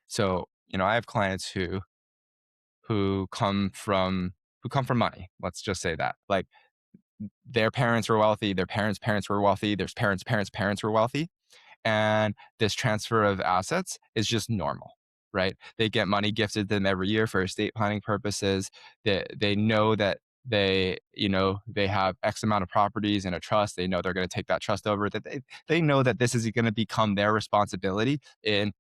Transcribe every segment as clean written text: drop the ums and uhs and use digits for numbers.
So, I have clients who come from money. Let's just say that. Like their parents were wealthy, their parents' parents were wealthy, their parents' were wealthy, and this transfer of assets is just normal, right? They get money gifted to them every year for estate planning purposes. They know that they have X amount of properties in a trust. They know they're going to take that trust over. That they know that this is going to become their responsibility in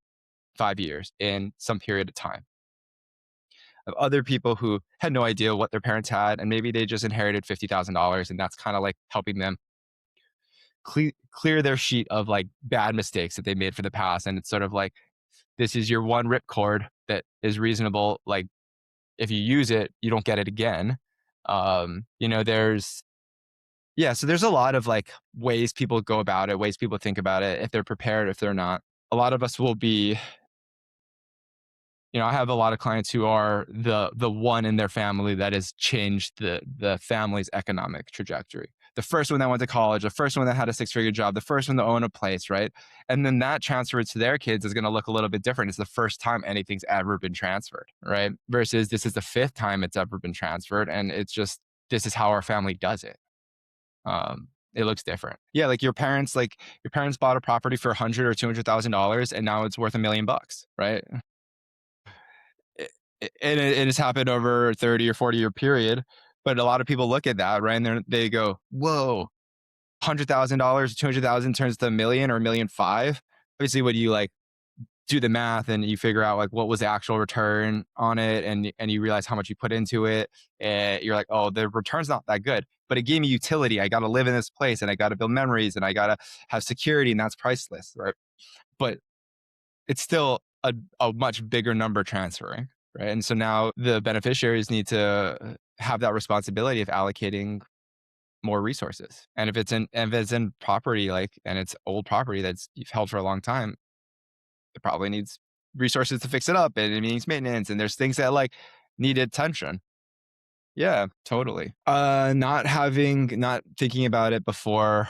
5 years, in some period of time. Of other people who had no idea what their parents had, and maybe they just inherited $50,000, and that's kind of like helping them clear their sheet of like bad mistakes that they made for the past. And it's sort of like, this is your one ripcord that is reasonable. Like if you use it, you don't get it again. There's so there's a lot of like ways people go about it, ways people think about it, if they're prepared, if they're not. A lot of us will be, I have a lot of clients who are the one in their family that has changed the family's economic trajectory. The first one that went to college, the first one that had a six-figure job, the first one to own a place, right? And then that transfer to their kids is going to look a little bit different. It's the first time anything's ever been transferred, right? Versus this is the fifth time it's ever been transferred, and it's just this is how our family does it. It looks different. Yeah, like your parents bought a property for $100,000 or $200,000, and now it's worth $1 million, right? And it's happened over a 30 or 40-year period. But a lot of people look at that, right? And they go, whoa, $100,000, 200,000 turns to a million or $1.5 million. Obviously, when you like do the math and you figure out like what was the actual return on it, and you realize how much you put into it, and you're like, oh, the return's not that good, but it gave me utility. I got to live in this place, and I got to build memories, and I got to have security, and that's priceless, right? But it's still a much bigger number transferring, right? And so now the beneficiaries need to have that responsibility of allocating more resources. And if it's in property, like, and it's old property that's you've held for a long time, it probably needs resources to fix it up, and it needs maintenance, and there's things that like need attention. Yeah, totally. Not thinking about it before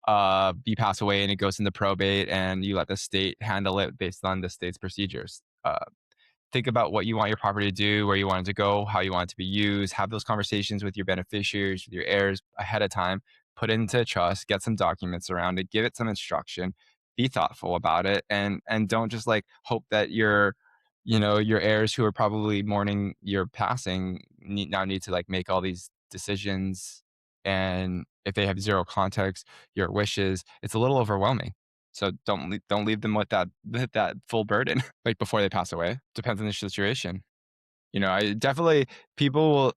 you pass away and it goes into probate, and you let the state handle it based on the state's procedures. Think about what you want your property to do, where you want it to go, how you want it to be used. Have those conversations with your beneficiaries, with your heirs ahead of time. Put it into trust, get some documents around it, give it some instruction, be thoughtful about it, and don't just like hope that your heirs who are probably mourning your passing need to like make all these decisions. And if they have zero context, your wishes, it's a little overwhelming. So don't leave them with that full burden like before they pass away. Depends on the situation. I definitely people will.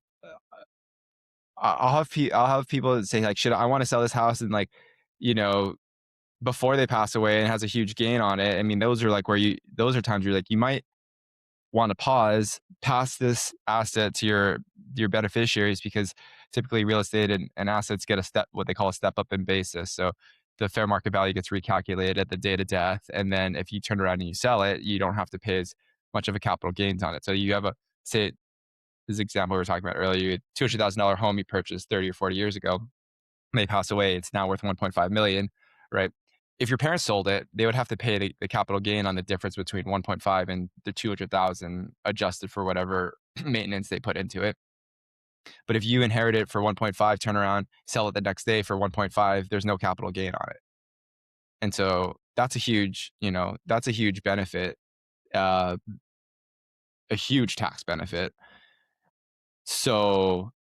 I'll have people say like, should I want to sell this house, and like, you know, before they pass away, and it has a huge gain on it. I mean, those are like those are times where you're like, you might want to pass this asset to your beneficiaries, because typically real estate and assets get what they call a step up in basis. So the fair market value gets recalculated at the date of death, and then if you turn around and you sell it, you don't have to pay as much of a capital gains on it. So you have say this example we were talking about earlier, $200,000 home you purchased 30 or 40 years ago, they pass away, it's now worth 1.5 million, right? If your parents sold it, they would have to pay the capital gain on the difference between 1.5 and the 200,000, adjusted for whatever maintenance they put into it. But if you inherit it for 1.5, turn around, sell it the next day for 1.5, there's no capital gain on it. And so that's a huge benefit, uh, a huge tax benefit. So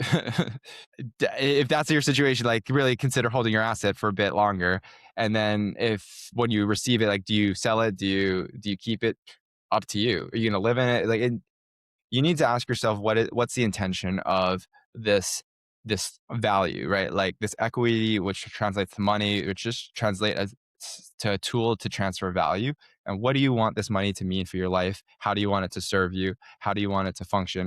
if that's your situation, like really consider holding your asset for a bit longer. And then if when you receive it, like, do you sell it? Do you keep it? Up to you. Are you going to live in it? Like, you need to ask yourself what's the intention of this value, right? Like this equity, which translates to money, which just translate as to a tool to transfer value. And what do you want this money to mean for your life? How do you want it to serve you? How do you want it to function?